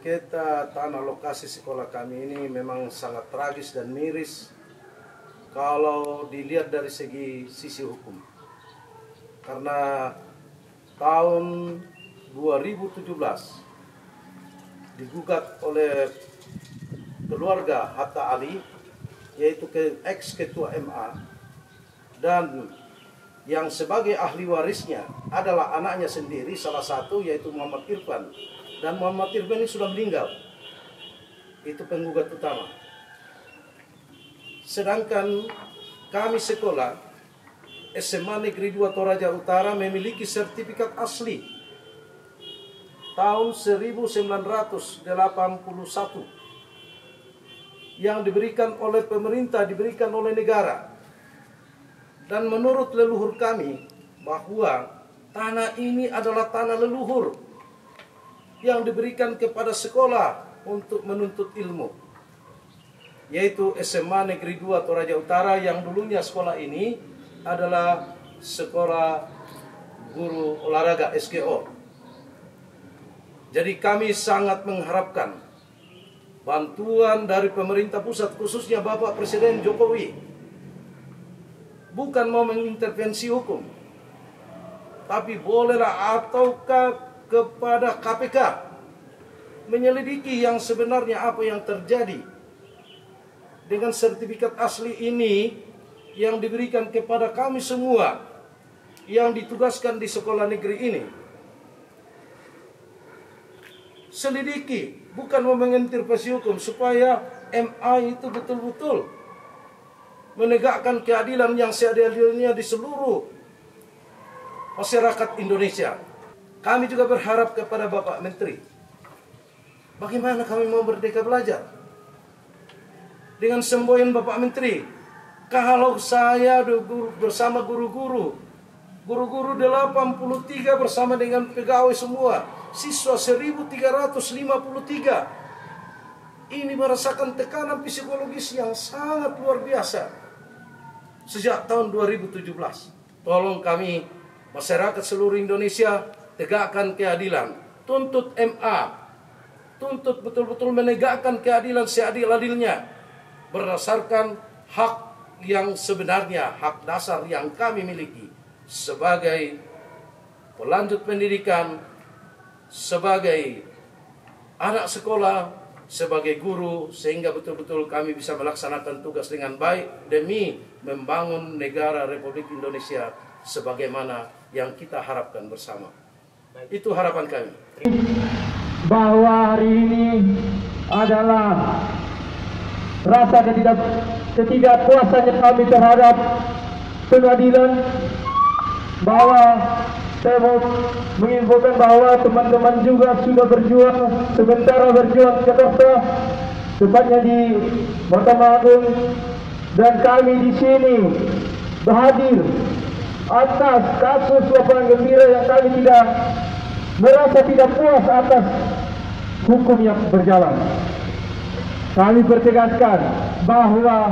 Sengketa tanah lokasi sekolah kami ini memang sangat tragis dan miris kalau dilihat dari sisi hukum. Karena tahun 2017 digugat oleh keluarga Hatta Ali, yaitu ex-ketua MA, dan yang sebagai ahli warisnya adalah anaknya sendiri, salah satu yaitu Muhammad Irfan. Dan Muhammad Irfan ini sudah meninggal. Itu penggugat utama. Sedangkan kami sekolah SMA Negeri 2 Toraja Utara memiliki sertifikat asli tahun 1981 yang diberikan oleh pemerintah, diberikan oleh negara. Dan menurut leluhur kami bahwa tanah ini adalah tanah leluhur yang diberikan kepada sekolah untuk menuntut ilmu, yaitu SMA Negeri 2 Toraja Utara, yang dulunya sekolah ini adalah sekolah guru olahraga SGO. Jadi kami sangat mengharapkan bantuan dari pemerintah pusat, khususnya Bapak Presiden Jokowi, bukan mau mengintervensi hukum, tapi bolehlah ataukah kepada KPK menyelidiki yang sebenarnya apa yang terjadi dengan sertifikat asli ini yang diberikan kepada kami semua yang ditugaskan di sekolah negeri ini. Selidiki, bukan mau mengintervensi hukum, supaya MA itu betul-betul menegakkan keadilan yang seadil-adilnya di seluruh masyarakat Indonesia. Kami juga berharap kepada Bapak Menteri, bagaimana kami mau merdeka belajar dengan semboyan Bapak Menteri, kalau saya bersama guru-guru 83 bersama dengan pegawai semua, siswa 1353 ini merasakan tekanan psikologis yang sangat luar biasa sejak tahun 2017. Tolong kami, masyarakat seluruh Indonesia, tegakkan keadilan, tuntut MA, tuntut betul-betul menegakkan keadilan seadil-adilnya berdasarkan hak yang sebenarnya, hak dasar yang kami miliki sebagai pelanjut pendidikan, sebagai anak sekolah, sebagai guru, sehingga betul-betul kami bisa melaksanakan tugas dengan baik demi membangun negara Republik Indonesia sebagaimana yang kita harapkan bersama. Itu harapan kami. Bahwa hari ini adalah rasa ketidakpuasan kami terhadap pengadilan, bahwa saya mau menginfokan bahwa teman-teman juga sudah berjuang, sementara berjuang ke Jakarta, tepatnya di Mahkamah Agung, dan kami di sini berhadir atas kasus lapangan gembira yang kami merasa tidak puas atas hukum yang berjalan. Kami pertegaskan bahwa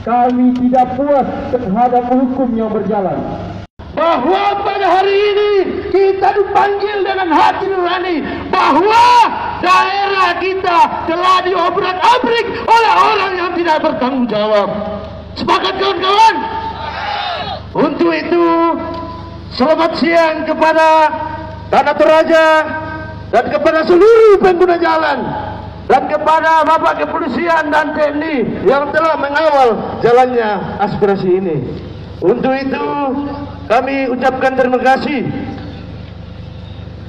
kami tidak puas terhadap hukum yang berjalan. Bahwa pada hari ini kita dipanggil dengan hati nurani, bahwa daerah kita telah diobrak-abrik oleh orang yang tidak bertanggung jawab. Sepakat kawan-kawan? Untuk itu, selamat siang kepada Tanah Toraja dan kepada seluruh pengguna jalan, dan kepada Bapak Kepolisian dan TNI yang telah mengawal jalannya aspirasi ini. Untuk itu, kami ucapkan terima kasih,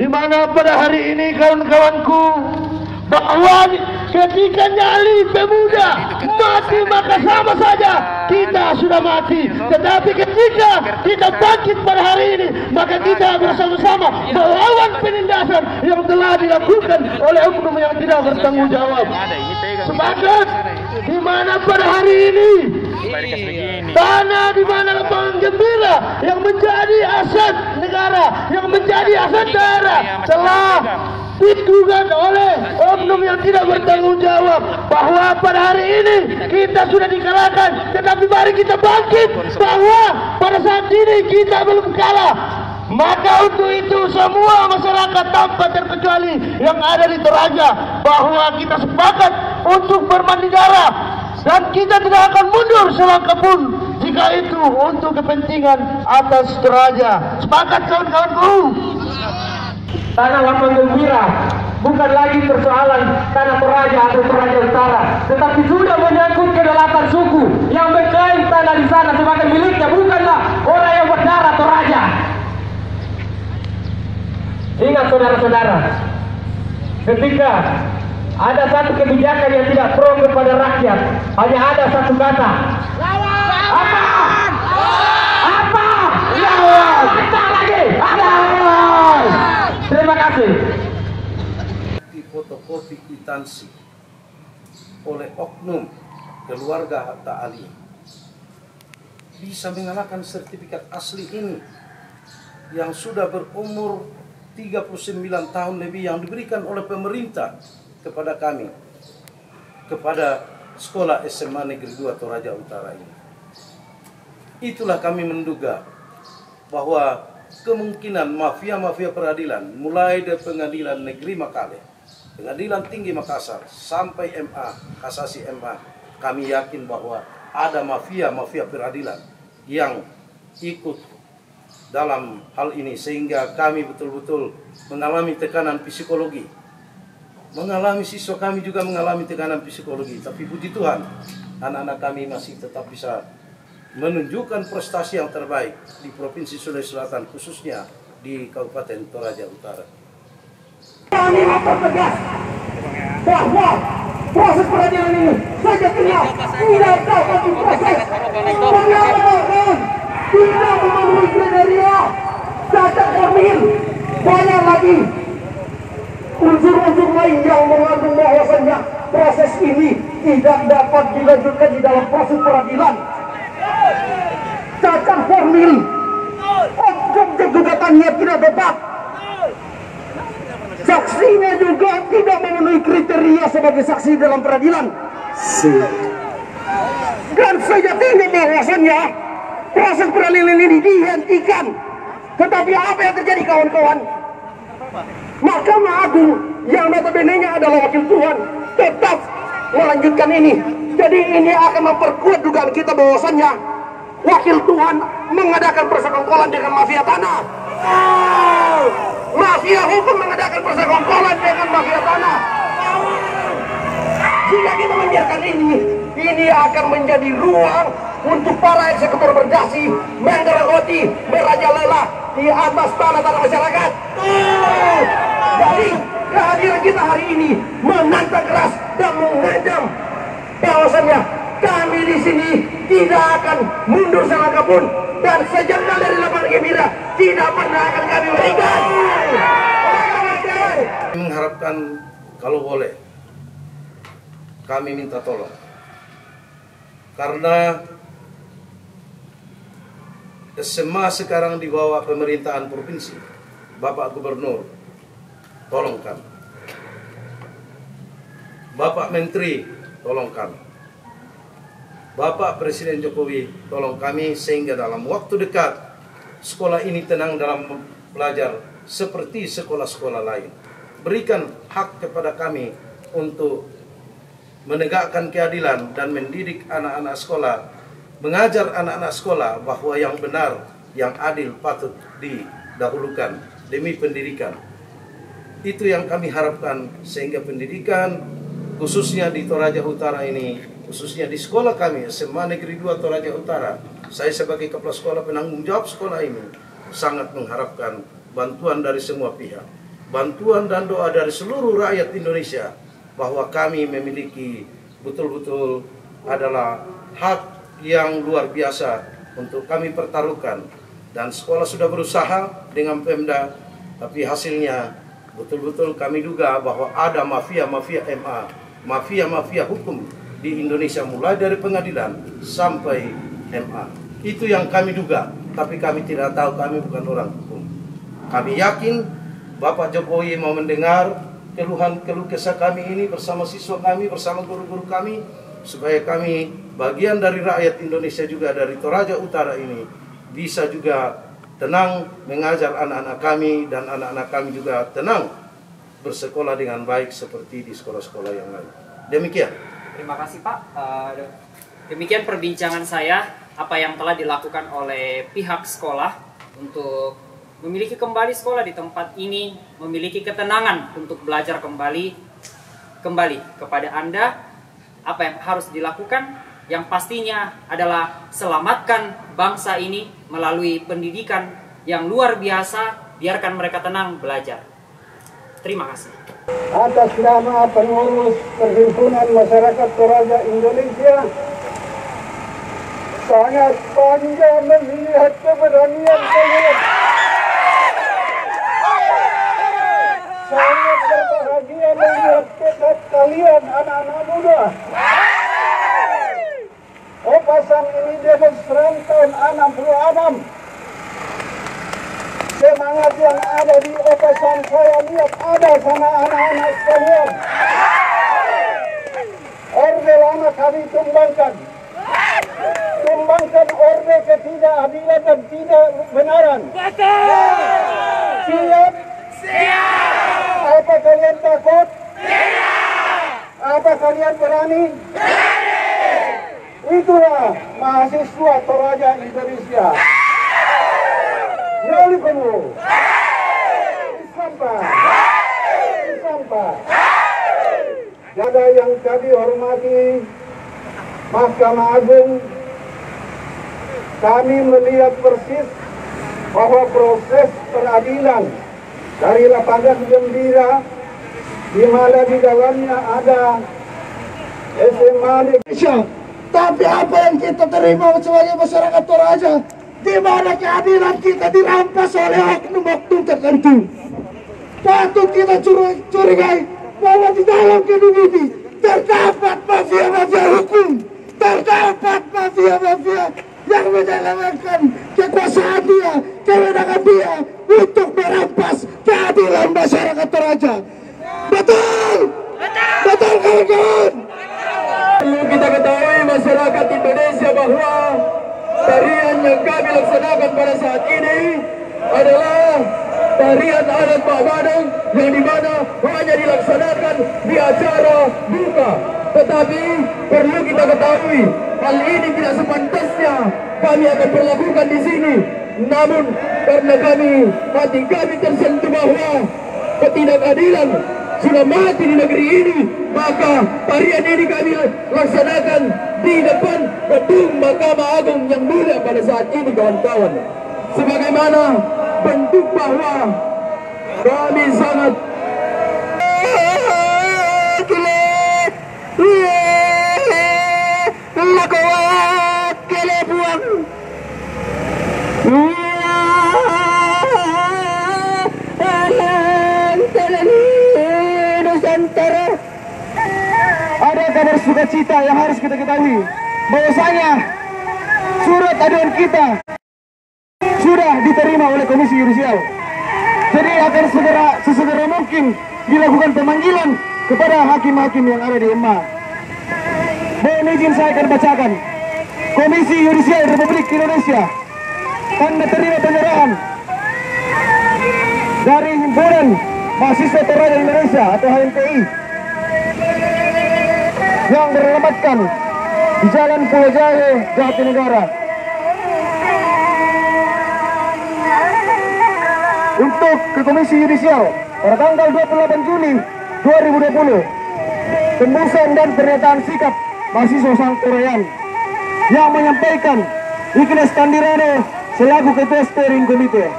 di mana pada hari ini kawan-kawanku, bahwa ketika nyali pemuda mati maka sama saja kita sudah mati. Tetapi ketika kita bangkit pada hari ini, maka kita bersama-sama melawan penindasan yang telah dilakukan oleh oknum yang tidak bertanggung jawab. Sepakat, di mana pada hari ini tanah di mana lapangan gembira yang menjadi aset negara, yang menjadi aset daerah, telah digugat oleh oknum yang tidak bertanggung jawab. Bahwa pada hari ini kita sudah dikalahkan, tetapi mari kita bangkit, bahwa pada saat ini kita belum kalah. Maka untuk itu semua masyarakat tanpa terkecuali yang ada di Toraja, bahwa kita sepakat untuk berbanding darah dan kita tidak akan mundur selangkah pun jika itu untuk kepentingan atas Toraja. Sepakat kawan-kawanku? Tanah Lapang Gembira bukan lagi persoalan tanah Toraja atau Toraja Utara, tetapi sudah menyangkut kedaulatan suku yang mengklaim tanah di sana sebagai miliknya, bukanlah orang yang berdarah Toraja. Ingat saudara-saudara, ketika ada satu kebijakan yang tidak pro kepada rakyat, hanya ada satu kata. Apa? Apa? Lawan! Kata lagi! Lawan! Terima kasih. Fotokopi kwitansi oleh oknum keluarga Hatta Ali bisa mengalahkan sertifikat asli ini yang sudah berumur 39 tahun lebih yang diberikan oleh pemerintah kepada kami, kepada sekolah SMA Negeri 2 Toraja Utara ini. Itulah kami menduga bahwa kemungkinan mafia-mafia peradilan mulai dari Pengadilan Negeri Makale, Pengadilan Tinggi Makassar sampai MA, Kasasi MA, kami yakin bahwa ada mafia-mafia peradilan yang ikut dalam hal ini, sehingga kami betul-betul mengalami tekanan psikologi. Siswa kami juga mengalami tekanan psikologi, tapi puji Tuhan anak-anak kami masih tetap bisa menunjukkan prestasi yang terbaik di Provinsi Sulawesi Selatan, khususnya di Kabupaten Toraja Utara. Kami akan tegas bahwa proses peradilan ini sejatinya tidak dapat diproses mengatakan tidak memenuhi kriteria, cacat formil, banyak lagi unsur-unsur lain yang mengandung bahwasannya proses ini tidak dapat dilanjutkan di dalam proses peradilan. Cacat formil, objek gugatannya tidak tepat, saksinya juga tidak memenuhi kriteria sebagai saksi dalam peradilan. Dan sejatinya bahwasannya proses peradilan ini dihentikan. Tetapi apa yang terjadi kawan-kawan? Mahkamah Agung yang notabene-nya adalah wakil Tuhan tetap melanjutkan ini. Jadi ini akan memperkuat dugaan kita bahwasannya wakil Tuhan mengadakan persekongkolan dengan mafia tanah. Mafia hukum mengadakan persekongkolan dengan mafia tanah. Jika kita membiarkan ini akan menjadi ruang untuk para eksekutor berdasi menggerogoti, merajalela di atas tanah-tanah masyarakat. Jadi kehadiran kita hari ini menantang keras dan mengancam bahwasannya kami di sini tidak akan mundur selangkah pun, dan sejengkal dari lapangan gembira tidak pernah akan kami berikan. Mengharapkan kalau boleh kami minta tolong, karena SMA sekarang di bawah pemerintahan provinsi, Bapak Gubernur, tolong kami. Bapak Menteri, tolong kami. Bapak Presiden Jokowi, tolong kami sehingga dalam waktu dekat sekolah ini tenang dalam belajar seperti sekolah-sekolah lain. Berikan hak kepada kami untuk menegakkan keadilan dan mendidik anak-anak sekolah, mengajar anak-anak sekolah bahwa yang benar, yang adil patut didahulukan demi pendidikan. Itu yang kami harapkan, sehingga pendidikan khususnya di Toraja Utara ini, khususnya di sekolah kami SMA Negeri 2 Toraja Utara, saya sebagai kepala sekolah penanggung jawab sekolah ini sangat mengharapkan bantuan dari semua pihak, bantuan dan doa dari seluruh rakyat Indonesia, bahwa kami memiliki betul-betul adalah hak yang luar biasa untuk kami pertaruhkan. Dan sekolah sudah berusaha dengan Pemda, tapi hasilnya betul-betul kami duga bahwa ada mafia-mafia MA, mafia-mafia hukum di Indonesia mulai dari pengadilan sampai MA. Itu yang kami duga, tapi kami tidak tahu, kami bukan orang hukum. Kami yakin Bapak Jokowi mau mendengar keluh kesah kami ini bersama siswa kami, bersama guru-guru kami, supaya kami bagian dari rakyat Indonesia juga dari Toraja Utara ini bisa juga tenang mengajar anak-anak kami, dan anak-anak kami juga tenang bersekolah dengan baik seperti di sekolah-sekolah yang lain. Demikian. Terima kasih Pak. Demikian perbincangan saya, apa yang telah dilakukan oleh pihak sekolah untuk memiliki kembali sekolah di tempat ini, memiliki ketenangan untuk belajar kembali kepada Anda. Apa yang harus dilakukan? Yang pastinya adalah selamatkan bangsa ini melalui pendidikan yang luar biasa. Biarkan mereka tenang belajar. Terima kasih. Atas nama pengurus Perhimpunan Masyarakat Toraja Indonesia, sangat bangga melihat keberanian kalian. Sangat berbahagia melihat tekad kalian, anak-anak muda. Opasan ini demonstran tahun 66. Semangat yang ada di opasan saya lihat ada sama anak-anak sekalian. Orde lama kami tumbangkan. Tumbangkan orde ketidakadilan dan tidak benaran. Siap? Siap! Apa kalian takut? Tidak! Apa kalian berani? Itulah mahasiswa Toraja Indonesia. Yoli penuh. Sampai. Jaga yang kami hormati, Mahkamah Agung, kami melihat persis bahwa proses peradilan dari lapangan gembira, di mana di dalamnya ada SMA Indonesia. Tapi apa yang kita terima sebagai masyarakat Toraja, di mana keadilan kita dirampas oleh oknum-oknum tertentu. Patut kita curigai bahwa di dalam gedung ini terdapat mafia-mafia hukum, terdapat mafia-mafia yang menyalahkan kekuasaan dia, kewenangan dia untuk merampas keadilan masyarakat Toraja. Betul? Betul kawan-kawan? Perlu kita ketahui masyarakat Indonesia bahwa tarian yang kami laksanakan pada saat ini adalah tarian adat Pak Badung, yang dimana hanya dilaksanakan di acara buka. Tetapi perlu kita ketahui, hal ini tidak sepantasnya kami akan berlakukan di sini. Namun karena hati kami tersentuh bahwa ketidakadilan sudah mati di negeri ini, maka tarian ini kami laksanakan di depan gedung Mahkamah Agung yang mulia pada saat ini, kawan-kawan. Sebagaimana bentuk bahwa kami sangat ada kabar sukacita yang harus kita ketahui, bahwasanya surat aduan kita sudah diterima oleh Komisi Yudisial. Jadi akan sesegera mungkin dilakukan pemanggilan kepada hakim-hakim yang ada di MA. Mohon izin saya akan bacakan. Komisi Yudisial Republik Indonesia tanda terima penyerahan dari Himpunan Mahasiswa Toraja Indonesia atau HMTI yang beralamatkan di Jalan Pulau Jahe, Jatinegara, untuk ke Komisi Yudisial pada tanggal 28 Juni 2020, tembusan dan pernyataan sikap mahasiswa Sangkurayan yang menyampaikan Ikhlas Kandirano selaku Ketua Steering Komite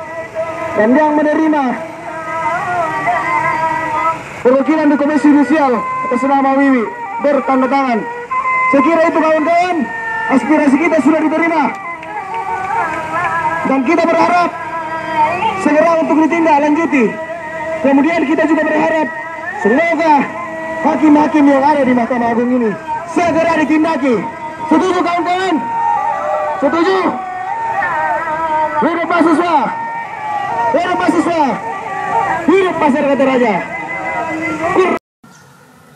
dan yang menerima perwakilan di Komisi Yudisial atas nama Wiwi bertanda tangan. Sekira itu kawan-kawan, aspirasi kita sudah diterima dan kita berharap segera untuk ditindaklanjuti. Kemudian kita juga berharap semoga hakim-hakim yang ada di Mahkamah Agung ini segera ditindaki. Setuju kawan-kawan? Setuju? Hidup mahasiswa! Hidup mahasiswa! Hidup masyarakat Toraja!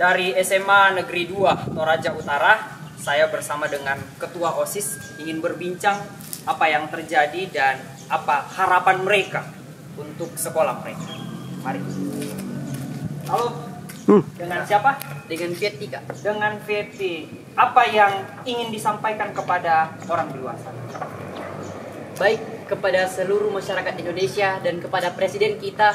Dari SMA Negeri 2 Toraja Utara, saya bersama dengan Ketua OSIS ingin berbincang apa yang terjadi dan apa harapan mereka untuk sekolah mereka. Mari. Halo. Dengan siapa? Dengan Vieti, Kak. Dengan Vieti. Apa yang ingin disampaikan kepada orang di luar sana? Baik, kepada seluruh masyarakat Indonesia dan kepada Presiden kita,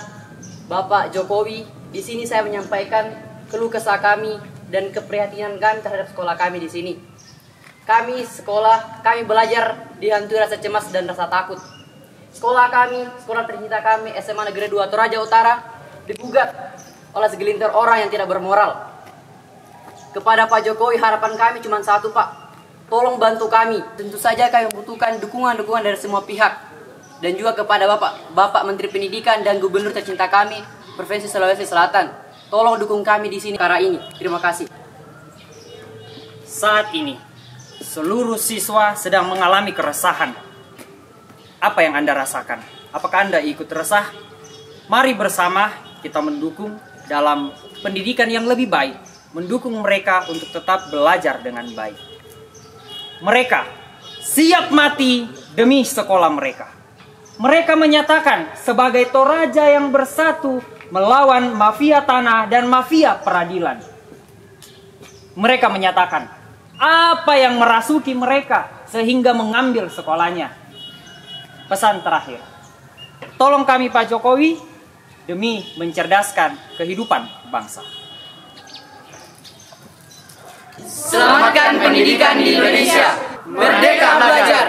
Bapak Jokowi, di sini saya menyampaikan keluh kesah kami dan keprihatinan kami terhadap sekolah kami di sini. Kami sekolah, kami belajar dihantui rasa cemas dan rasa takut. Sekolah kami, sekolah tercinta kami, SMA Negeri 2 Toraja Utara, digugat oleh segelintir orang yang tidak bermoral. Kepada Pak Jokowi, harapan kami cuma satu, Pak. Tolong bantu kami. Tentu saja kami membutuhkan dukungan-dukungan dari semua pihak. Dan juga kepada Bapak Menteri Pendidikan dan Gubernur tercinta kami, Provinsi Sulawesi Selatan. Tolong dukung kami di sini karena ini. Terima kasih. Saat ini, seluruh siswa sedang mengalami keresahan. Apa yang Anda rasakan? Apakah Anda ikut resah? Mari bersama kita mendukung dalam pendidikan yang lebih baik, mendukung mereka untuk tetap belajar dengan baik. Mereka siap mati demi sekolah mereka. Mereka menyatakan sebagai Toraja yang bersatu melawan mafia tanah dan mafia peradilan. Mereka menyatakan apa yang merasuki mereka sehingga mengambil sekolahnya. Pesan terakhir, tolong kami Pak Jokowi demi mencerdaskan kehidupan bangsa. Selamatkan pendidikan di Indonesia. Merdeka belajar.